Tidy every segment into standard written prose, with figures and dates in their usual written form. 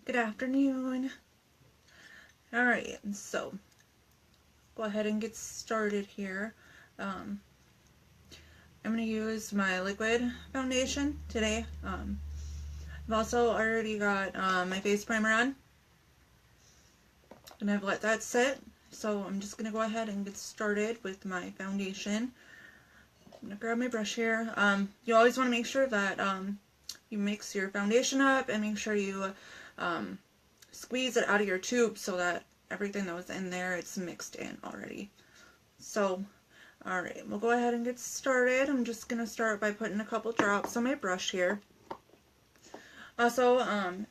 Good afternoon. Alright, so go ahead and get started here. I'm going to use my liquid foundation today. I've also already got my face primer on, and I've let that sit. So I'm just going to go ahead and get started with my foundation. I'm going to grab my brush here. You always want to make sure that you mix your foundation up and make sure you squeeze it out of your tube so that everything that was in there, it's mixed in already. So, alright, we'll go ahead and get started. I'm just going to start by putting a couple drops on my brush here. Also,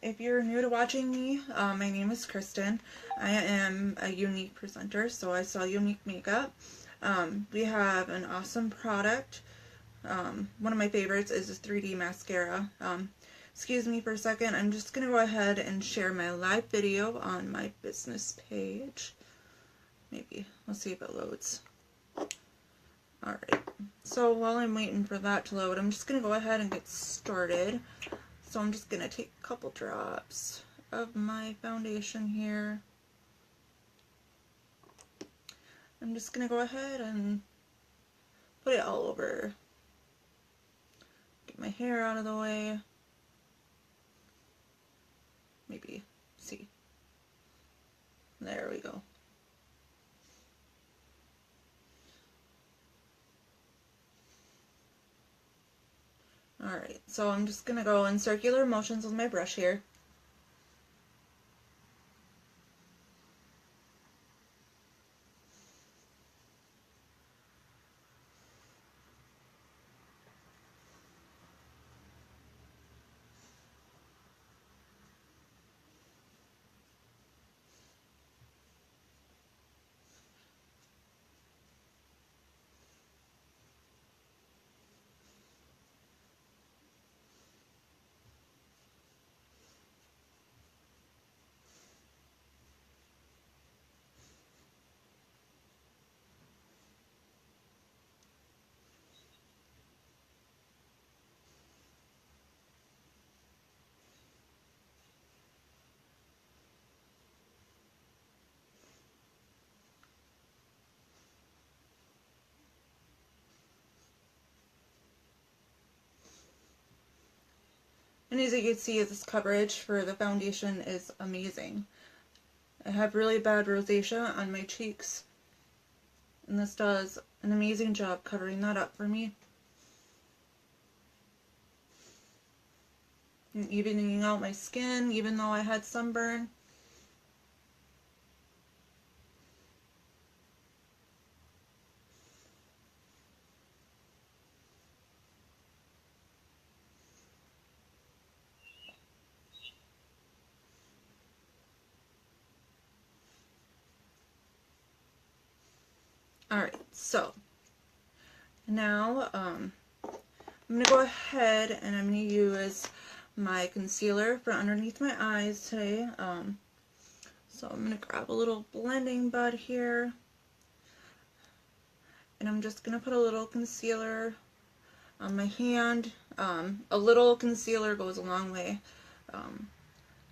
if you're new to watching me, my name is Kristen. I am a Younique presenter, so I sell Younique Make Up. We have an awesome product. One of my favorites is a 3D mascara. Excuse me for a second, I'm just going to go ahead and share my live video on my business page. Maybe, let's see if it loads. Alright, so while I'm waiting for that to load, I'm just going to go ahead and get started. So I'm just going to take a couple drops of my foundation here. I'm just going to go ahead and put it all over. Get my hair out of the way. Maybe see. There we go. Alright, so I'm just going to go in circular motions with my brush here. And as you can see, this coverage for the foundation is amazing. I have really bad rosacea on my cheeks, and this does an amazing job covering that up for me. And evening out my skin, even though I had sunburn. Alright, so now I'm going to go ahead and I'm going to use my concealer for underneath my eyes today. So I'm going to grab a little blending bud here, and I'm just going to put a little concealer on my hand. A little concealer goes a long way.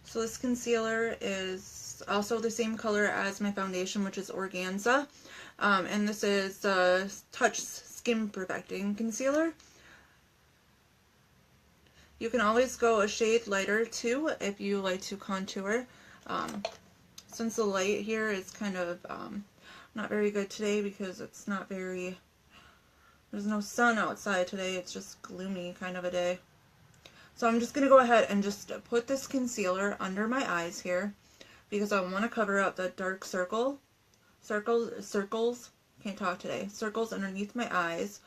So this concealer is also the same color as my foundation, which is Organza. And this is Touch Skin Perfecting Concealer. You can always go a shade lighter too if you like to contour. Since the light here is kind of not very good today because it's not very, there's no sun outside today, it's just gloomy kind of a day. So I'm just going to go ahead and just put this concealer under my eyes here because I want to cover up the dark circles, can't talk today, circles underneath my eyes.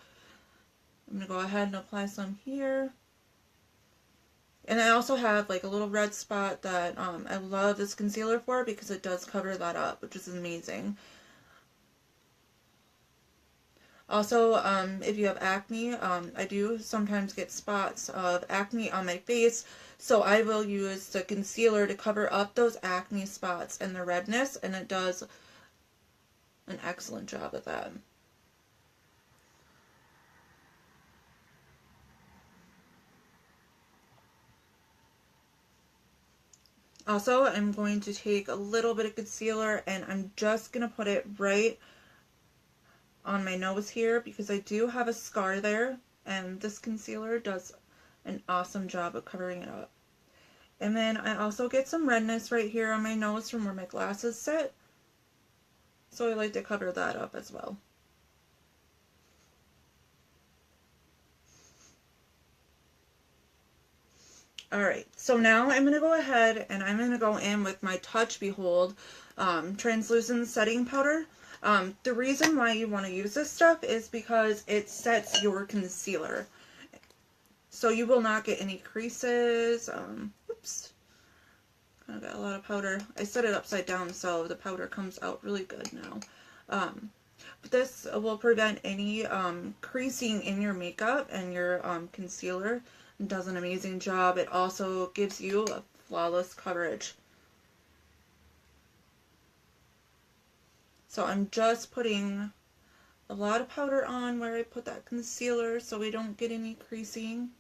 I'm going to go ahead and apply some here. And I also have like a little red spot that I love this concealer for because it does cover that up, which is amazing. Also, if you have acne, I do sometimes get spots of acne on my face, so I will use the concealer to cover up those acne spots and the redness, and it does an excellent job at that. Also, I'm going to take a little bit of concealer and I'm just going to put it right on my nose here because I do have a scar there, and this concealer does an awesome job of covering it up. And then I also get some redness right here on my nose from where my glasses sit, so I like to cover that up as well. Alright, so now I'm going to go ahead and I'm going to go in with my Touch Behold translucent setting powder. The reason why you want to use this stuff is because it sets your concealer. So you will not get any creases. Oops. Kind of got a lot of powder. I set it upside down so the powder comes out really good now. But this will prevent any creasing in your makeup, and your concealer does an amazing job. It also gives you a flawless coverage. So I'm just putting a lot of powder on where I put that concealer so we don't get any creasing.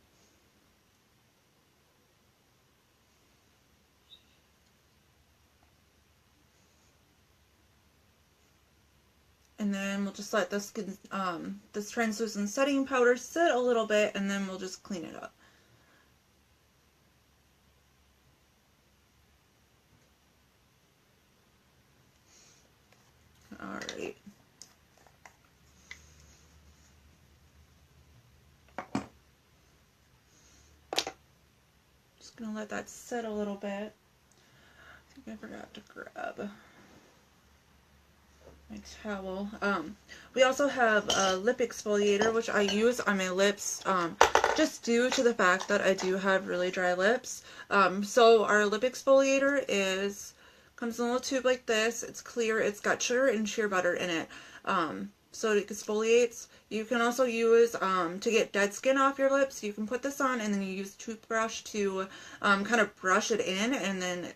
And then we'll just let this this translucent setting powder sit a little bit, and then we'll just clean it up. Alright. Just gonna let that sit a little bit. I think I forgot to grab my towel. We also have a lip exfoliator, which I use on my lips just due to the fact that I do have really dry lips. So our lip exfoliator comes in a little tube like this. It's clear. It's got sugar and shea butter in it. So it exfoliates. You can also use, to get dead skin off your lips, you can put this on and then you use a toothbrush to kind of brush it in, and then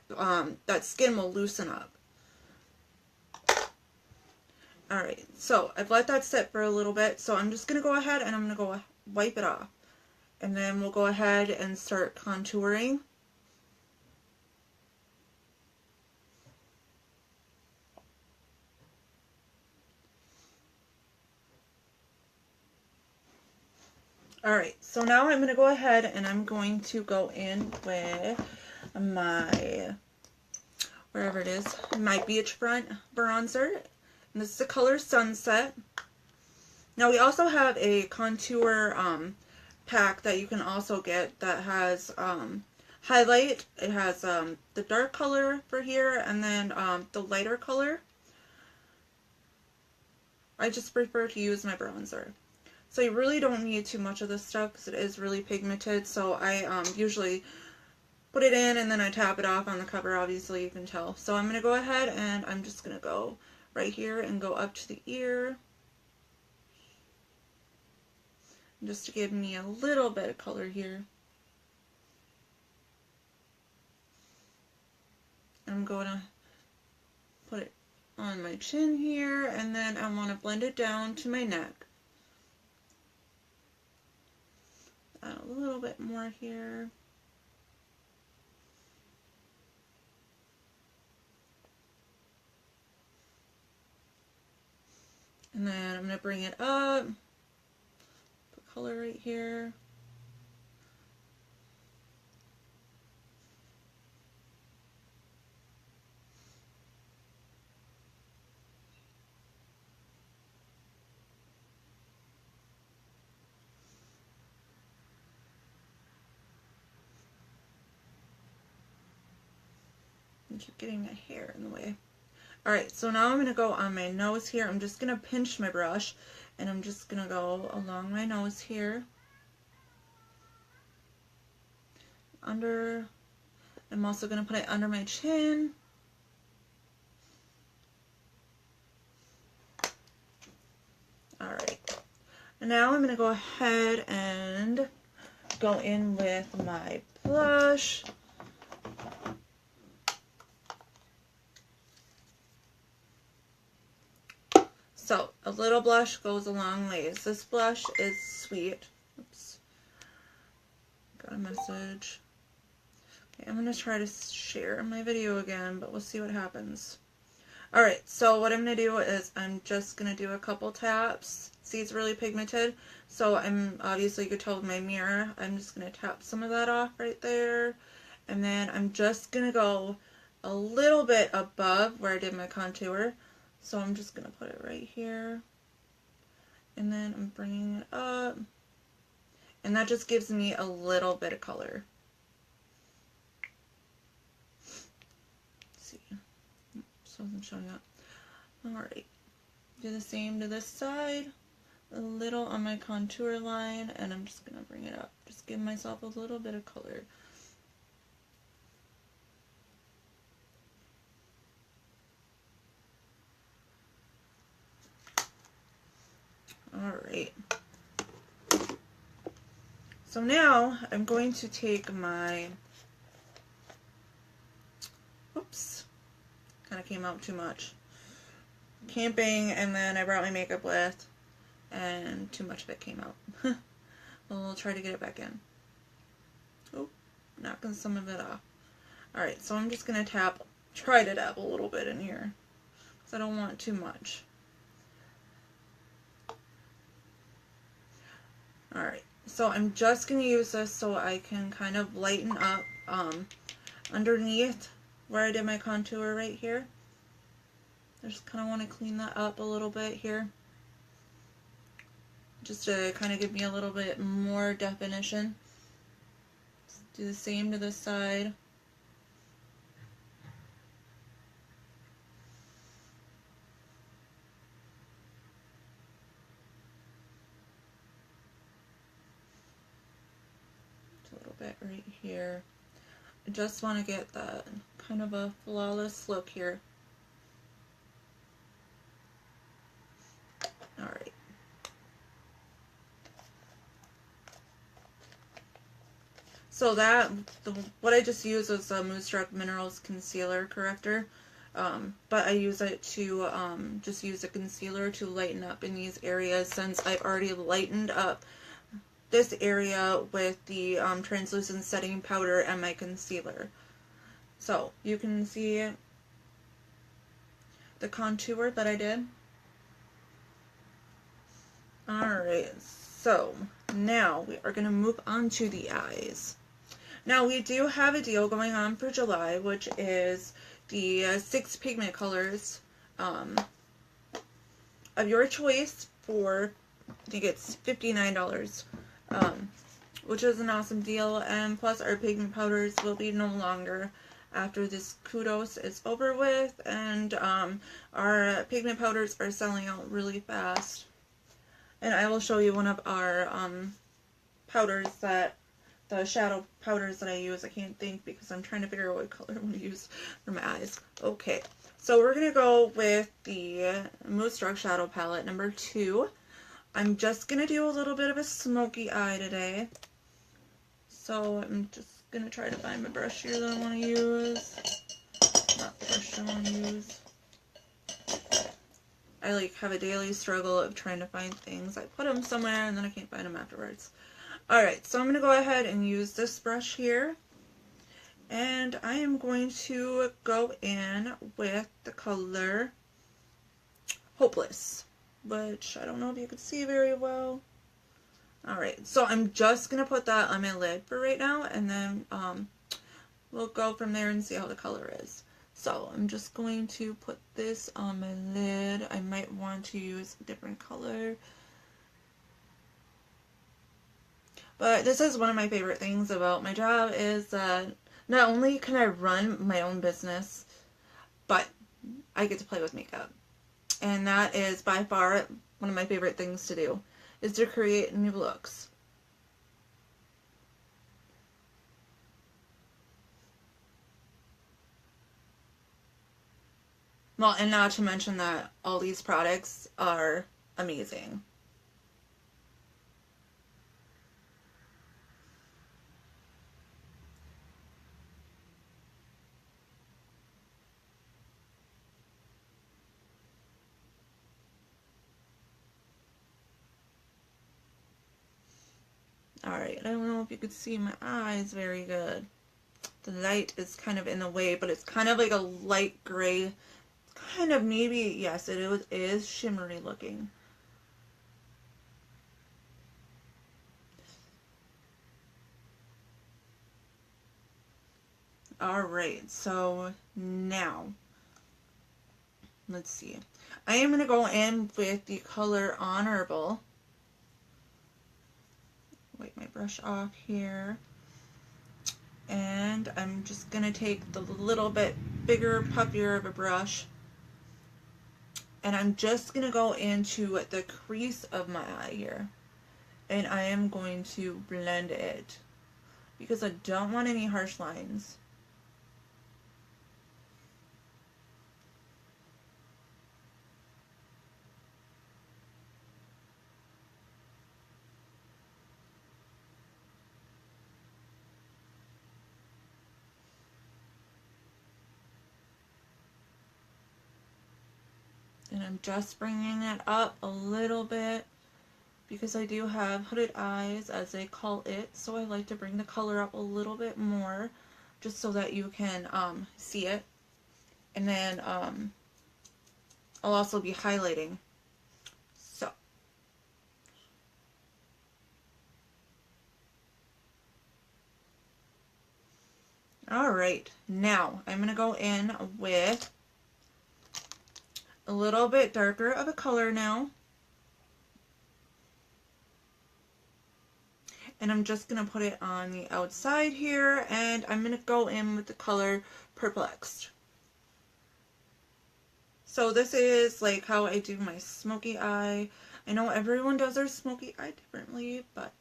that skin will loosen up. Alright, so I've let that sit for a little bit, so I'm just going to go ahead and I'm going to go wipe it off. And then we'll go ahead and start contouring. Alright, so now I'm going to go ahead and I'm going to go in with my, wherever it is, my beachfront bronzer. And this is the color Sunset. Now we also have a contour pack that you can also get that has highlight. It has the dark color for here and then the lighter color. I just prefer to use my bronzer. So you really don't need too much of this stuff because it is really pigmented. So I usually put it in and then I tap it off on the cover. Obviously you can tell. So I'm going to go ahead and I'm just going to go right here and go up to the ear. Just to give me a little bit of color here. I'm going to put it on my chin here, and then I want to blend it down to my neck. Add a little bit more here. And then I'm going to bring it up, put color right here. I keep getting my hair in the way. Alright, so now I'm going to go on my nose here. I'm just going to pinch my brush, and I'm just going to go along my nose here. Under, I'm also going to put it under my chin. Alright, and now I'm going to go ahead and go in with my blush. So, a little blush goes a long ways. This blush is sweet. Oops. Got a message. Okay, I'm going to try to share my video again, but we'll see what happens. Alright, so what I'm going to do is I'm just going to do a couple taps. See, it's really pigmented, so I'm, obviously you could tell with my mirror, I'm just going to tap some of that off right there. And then I'm just going to go a little bit above where I did my contour. So I'm just going to put it right here. And then I'm bringing it up. And that just gives me a little bit of color. Let's see. So I'm showing up. Alright. Do the same to this side. A little on my contour line. And I'm just going to bring it up. Just give myself a little bit of color. Alright. So now I'm going to take my, oops, kind of came out too much, camping, and then I brought my makeup with, and too much of it came out. We'll try to get it back in. Oh, knocking some of it off. Alright, so I'm just going to try to dab a little bit in here, because I don't want too much. Alright, so I'm just going to use this so I can kind of lighten up underneath where I did my contour right here. I just kind of want to clean that up a little bit here. Just to kind of give me a little bit more definition. Just do the same to this side. A little bit right here. I just want to get that kind of a flawless look here. Alright. So what I just used was a Moonstruck Minerals Concealer Corrector. But I use it to just use a concealer to lighten up in these areas, since I've already lightened up this area with the translucent setting powder and my concealer. So you can see the contour that I did. Alright, so now we are going to move on to the eyes. Now we do have a deal going on for July, which is the 6 pigment colors of your choice for, I think it's $59, which is an awesome deal. And plus our pigment powders will be no longer after this kudos is over with, and our pigment powders are selling out really fast. And I will show you one of our powders, the shadow powders that I use. I can't think because I'm trying to figure out what color I'm going to use for my eyes. Okay, so we're going to go with the Moonstruck Shadow Palette number 2. I'm just going to do a little bit of a smoky eye today. So I'm just going to try to find my brush here that I want to use. Not the brush I want to use. I have a daily struggle of trying to find things. I put them somewhere and then I can't find them afterwards. Alright, so I'm going to go ahead and use this brush here. And I am going to go in with the color Hopeless, which I don't know if you can see very well. Alright, so I'm just going to put that on my lid for right now, and then we'll go from there and see how the color is. So I'm just going to put this on my lid. I might want to use a different color. But this is one of my favorite things about my job, is that not only can I run my own business, but I get to play with makeup. And that is by far one of my favorite things to do, is to create new looks. Well, and not to mention that all these products are amazing. Alright, I don't know if you could see my eyes very good. The light is kind of in the way, but it's kind of like a light gray, kind of maybe, yes, it is shimmery looking. Alright, so now, let's see. I am going to go in with the color Honorable. Wipe my brush off here. And I'm just going to take the little bit bigger, puffier of a brush. And I'm just going to go into the crease of my eye here. And I am going to blend it, because I don't want any harsh lines. And I'm just bringing it up a little bit because I do have hooded eyes, as they call it, so I like to bring the color up a little bit more just so that you can see it. And then I'll also be highlighting. So alright, now I'm going to go in with a little bit darker of a color now. And I'm just going to put it on the outside here, and I'm going to go in with the color Perplexed. So this is like how I do my smoky eye. I know everyone does their smoky eye differently, but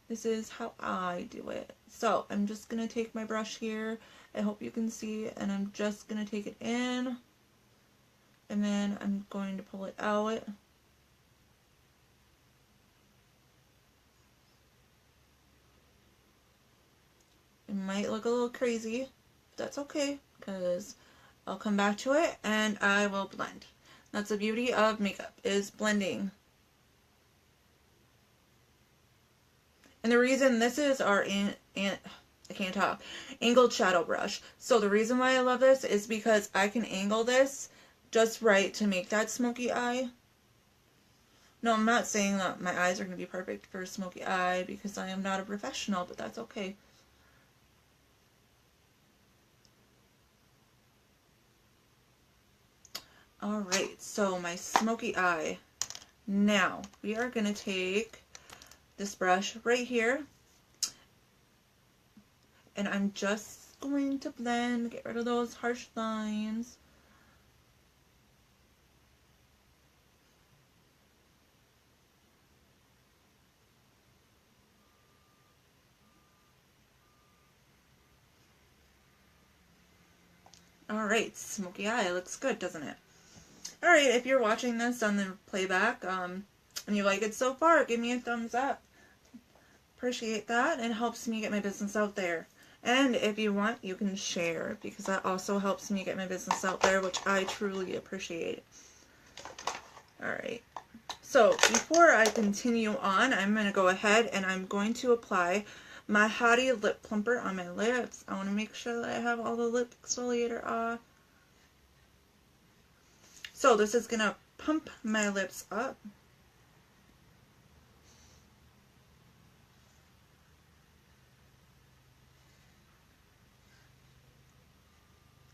this is how I do it. So I'm just going to take my brush here, I hope you can see, and I'm just going to take it in. And then I'm going to pull it out. It might look a little crazy, but that's okay, because I'll come back to it and I will blend. That's the beauty of makeup, is blending. And the reason this is our angled shadow brush. So the reason why I love this is because I can angle this just right to make that smoky eye. No, I'm not saying that my eyes are going to be perfect for a smoky eye, because I am not a professional, but that's okay. Alright, so my smoky eye. Now, we are going to take this brush right here, and I'm just going to blend, get rid of those harsh lines. Alright, smoky eye looks good, doesn't it? Alright, if you're watching this on the playback, and you like it so far, give me a thumbs up. Appreciate that. It helps me get my business out there. And if you want, you can share, because that also helps me get my business out there, which I truly appreciate. Alright, so before I continue on, I'm going to go ahead and I'm going to apply my Hottie Lip Plumper on my lips. I want to make sure that I have all the lip exfoliator off. So this is going to pump my lips up.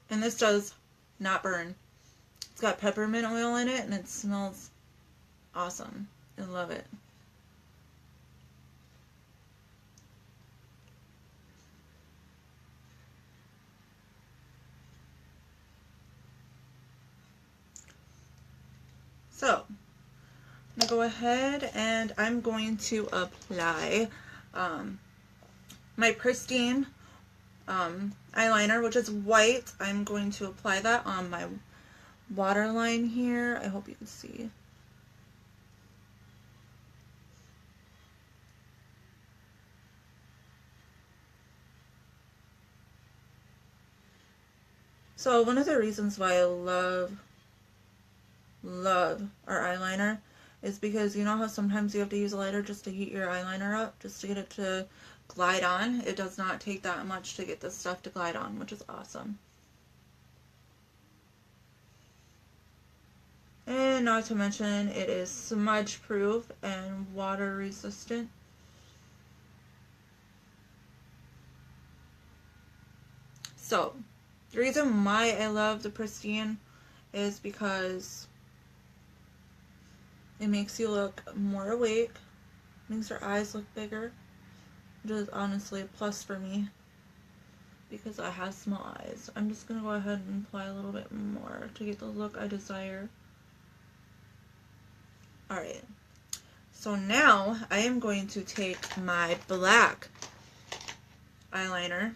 And this does not burn. It's got peppermint oil in it, and it smells awesome. I love it. So, I'm going to go ahead and I'm going to apply my Pristine eyeliner, which is white. I'm going to apply that on my waterline here. I hope you can see. So one of the reasons why I love our eyeliner is because you know how sometimes you have to use a lighter just to heat your eyeliner up, just to get it to glide on. It does not take that much to get this stuff to glide on, which is awesome. And not to mention, it is smudge proof and water resistant. So, the reason why I love the Pristine is because it makes you look more awake, makes your eyes look bigger, which is honestly a plus for me because I have small eyes. I'm just going to go ahead and apply a little bit more to get the look I desire. Alright, so now I am going to take my black eyeliner,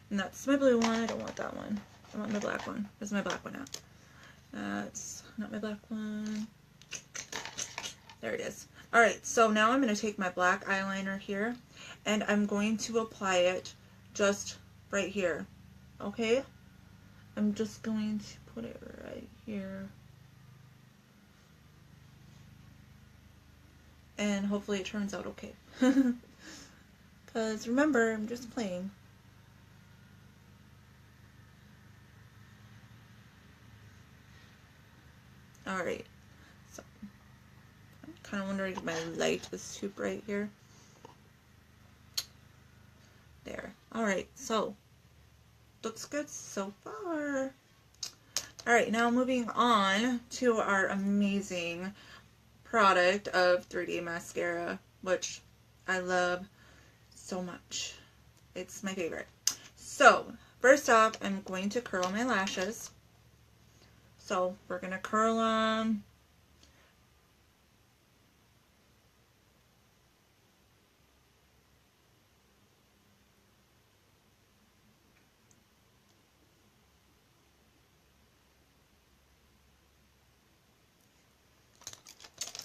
and that's my blue one. I don't want that one. I want my black one. Where's my black one at? That's not my black one. There it is. Alright, so now I'm going to take my black eyeliner here, and I'm going to apply it just right here. Okay? I'm just going to put it right here. And hopefully it turns out okay. Because remember, I'm just playing. Alright. So, I'm kind of wondering if my light was too bright here. There. Alright, so, looks good so far. Alright, now moving on to our amazing product of 3D mascara, which I love so much. It's my favorite. So, first off, I'm going to curl my lashes. So, we're going to curl them.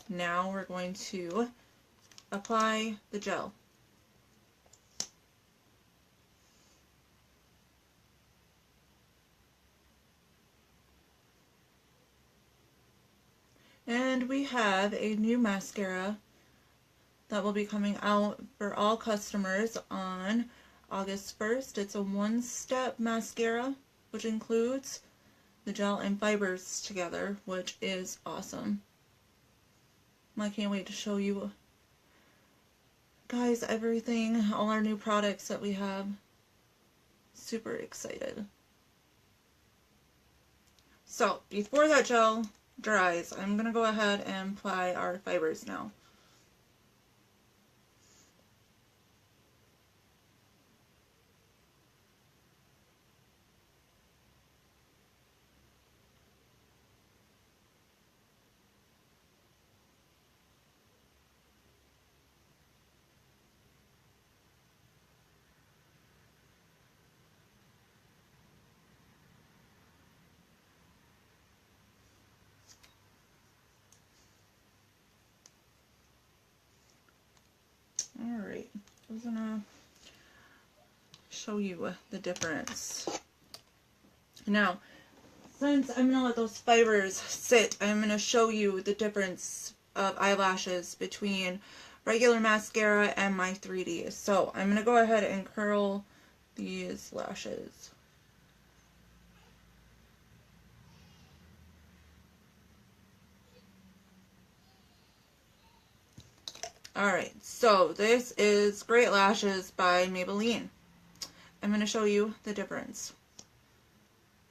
Now we're going to apply the gel. And we have a new mascara that will be coming out for all customers on August 1st. It's a one-step mascara, which includes the gel and fibers together, which is awesome. I can't wait to show you guys everything, all our new products that we have. Super excited. So, before that gel dries, I'm going to go ahead and apply our fibers now. Alright, I'm gonna show you the difference. Now, since I'm gonna let those fibers sit, I'm gonna show you the difference of eyelashes between regular mascara and my 3D. So, I'm gonna go ahead and curl these lashes. Alright, so this is Great Lashes by Maybelline. I'm going to show you the difference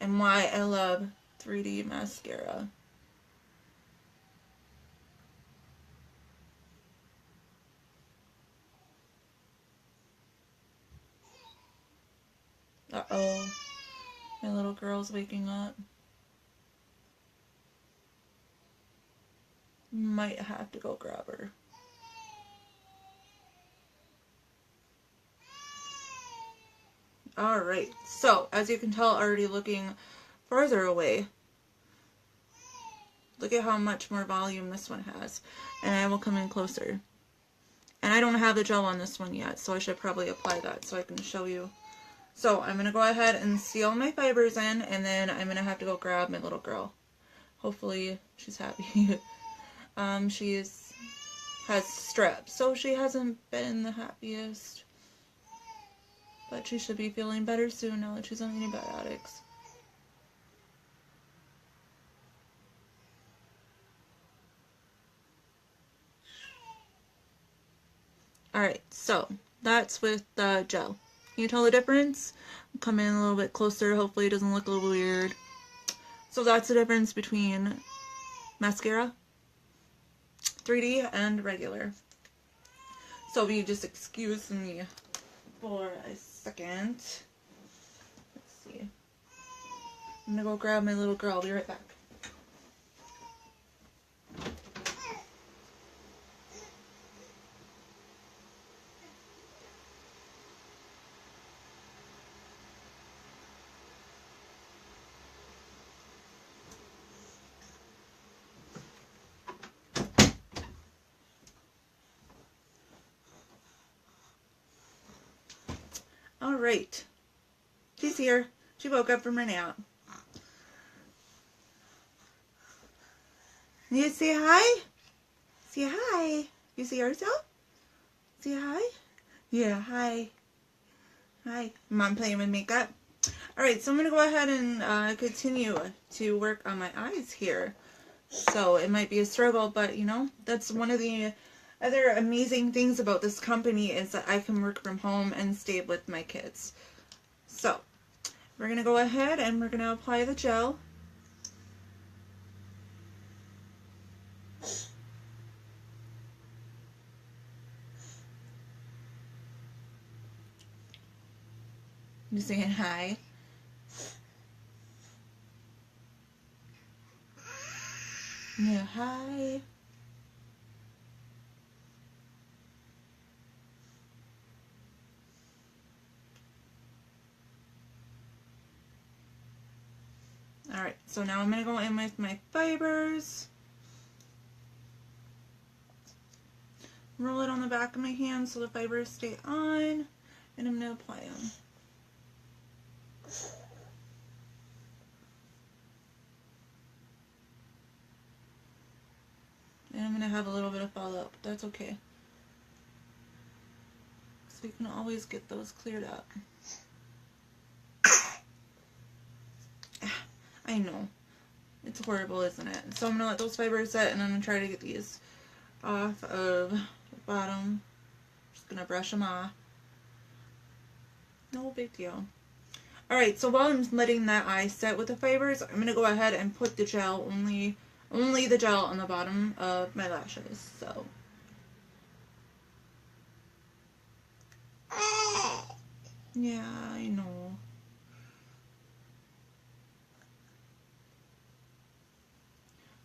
and why I love 3D mascara. Uh-oh, my little girl's waking up. Might have to go grab her. Alright, so as you can tell, already looking farther away, look at how much more volume this one has. And I will come in closer. And I don't have the gel on this one yet, so I should probably apply that so I can show you. So I'm going to go ahead and seal my fibers in, and then I'm going to have to go grab my little girl. Hopefully she's happy. She has strep, so she hasn't been the happiest. But she should be feeling better soon now that she's on antibiotics. Alright, so that's with the gel. Can you tell the difference? Come in a little bit closer. Hopefully it doesn't look a little weird. So that's the difference between mascara, 3D, and regular. So if you just excuse me for a second. Let's see. I'm gonna go grab my little girl. I'll be right back. Alright. She's here. She woke up from her nap. You say hi? Say hi. You see yourself? Say hi? Yeah, hi. Hi. Mom playing with makeup. Alright, so I'm going to go ahead and continue to work on my eyes here. So it might be a struggle, but you know, that's one of the other amazing things about this company is that I can work from home and stay with my kids. So we're going to go ahead and we're going to apply the gel. I'm just saying hi. Yeah, hi. Alright, so now I'm going to go in with my fibers. Roll it on the back of my hand so the fibers stay on. And I'm going to apply them. And I'm going to have a little bit of follow-up, but that's okay. So we can always get those cleared up. I know. It's horrible, isn't it? So I'm going to let those fibers set, and I'm going to try to get these off of the bottom. Just going to brush them off. No big deal. Alright, so while I'm letting that eye set with the fibers, I'm going to go ahead and put the gel, only the gel on the bottom of my lashes. So. Yeah, I know.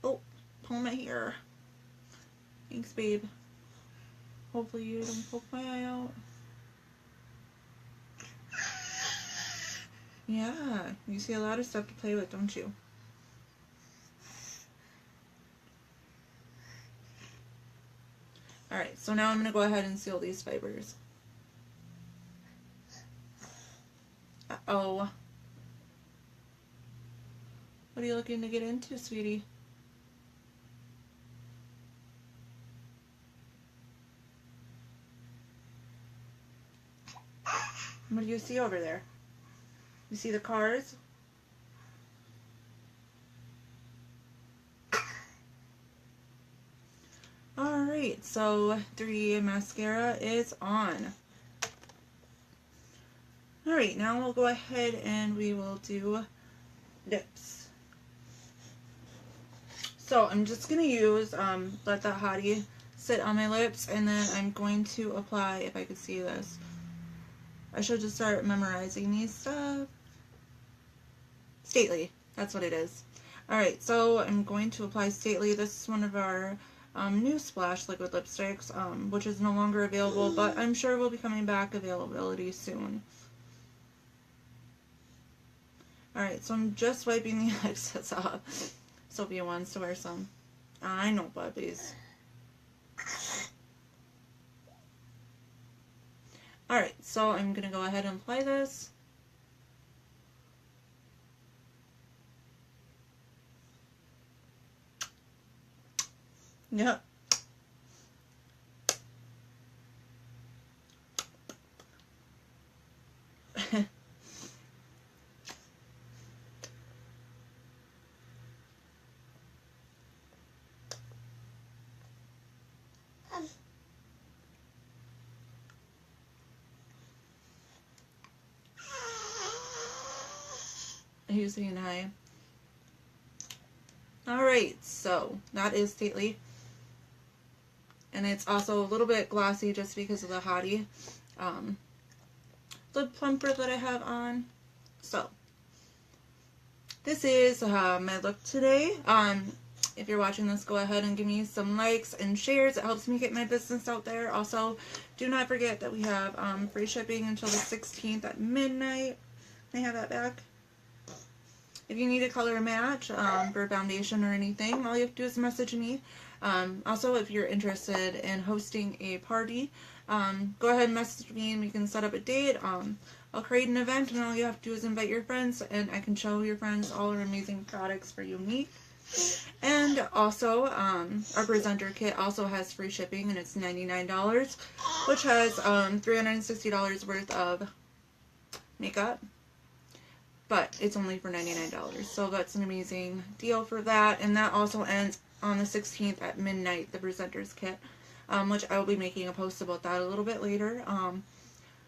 Oh, pull my hair. Thanks, babe. Hopefully you don't poke my eye out. Yeah, you see a lot of stuff to play with, don't you? Alright, so now I'm going to go ahead and seal these fibers. Uh-oh. What are you looking to get into, sweetie? What do you see over there? You see the cars? Alright, so 3 mascara is on. Alright, now we'll go ahead and we will do lips. So I'm just going to use, let that hottie sit on my lips, and then I'm going to apply, if I could see this. I should just start memorizing these stuff. Stately, that's what it is. Alright, so I'm going to apply Stately. This is one of our new Splash liquid lipsticks, which is no longer available, but I'm sure will be coming back availability soon. Alright, so I'm just wiping the excess off. Sophia wants to wear some. I know, puppies. Alright, so I'm going to go ahead and apply this. Yep. Using an eye. Alright, so that is Stately. And it's also a little bit glossy just because of the Hottie lip plumper that I have on. So, this is my look today. If you're watching this, go ahead and give me some likes and shares. It helps me get my business out there. Also, do not forget that we have free shipping until the 16th at midnight. Can I have that back? If you need a color match for foundation or anything, all you have to do is message me. Also, if you're interested in hosting a party, go ahead and message me and we can set up a date. I'll create an event and all you have to do is invite your friends and I can show your friends all our amazing products for Younique. And also, our presenter kit also has free shipping and it's $99, which has $360 worth of makeup. But it's only for $99, so that's an amazing deal for that. And that also ends on the 16th at midnight, the presenter's kit, which I will be making a post about that a little bit later.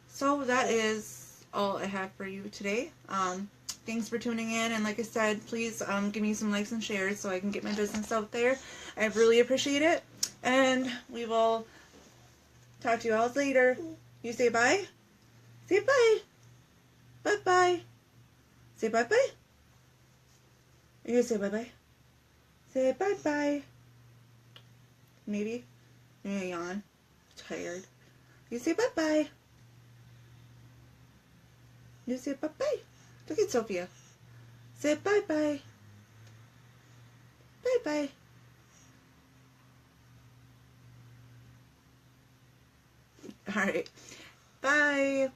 So that is all I have for you today. Thanks for tuning in, and like I said, please give me some likes and shares so I can get my business out there. I really appreciate it, and we will talk to you all later. You say bye? Say bye. Bye-bye. Say bye-bye. You say bye-bye. Say bye-bye. Maybe. You're gonna yawn. Tired. You say bye-bye. You say bye-bye. Look at Sophia. Say bye-bye. Bye-bye. Alright. Bye.